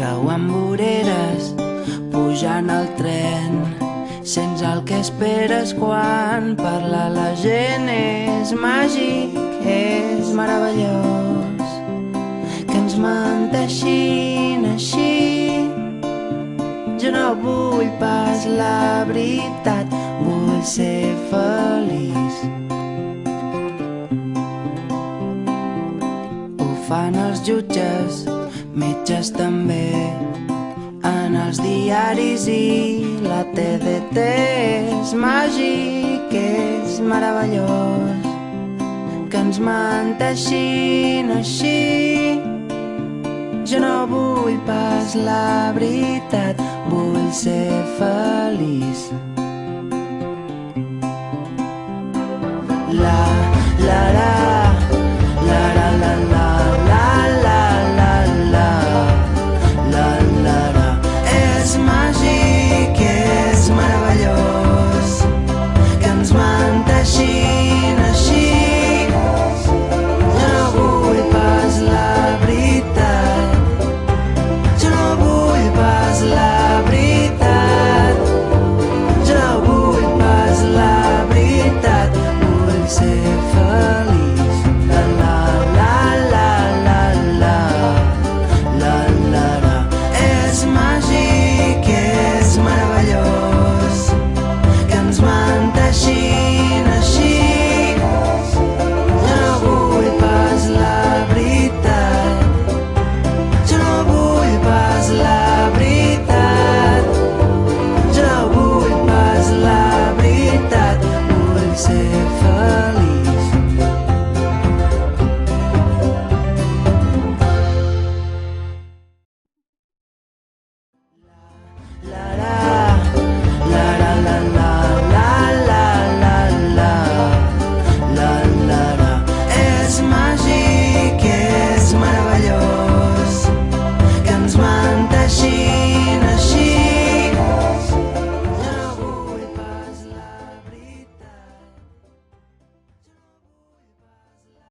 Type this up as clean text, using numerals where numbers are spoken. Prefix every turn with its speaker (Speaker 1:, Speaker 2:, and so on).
Speaker 1: creuant voreres, pujant al tren. Sents el que esperes quan parla la gent. És màgic, és meravellós, que ens menteixin així. Jo no vull pas la veritat, vull ser feliç. Ho fan els jutges, metges també, en els diaris i la TDT. És màgic, és meravellós, que ens menteixin així. Jo no vull pas la veritat, vull ser feliç. La, la, la, la, la, la, la, la, la, la, la, la, la, la. És màgic, és meravellós, que ens menteixin així. Jo no vull pas la veritat, jo no vull pas la veritat, jo no vull pas la veritat, vull ser feliç. La, la, la, la, la, la, la, la, la. És màgic, és meravellós, que ens menteixin així. Jo no vull pas la veritat, jo no vull pas la veritat, jo no vull pas la veritat, vull ser feliç. La, la,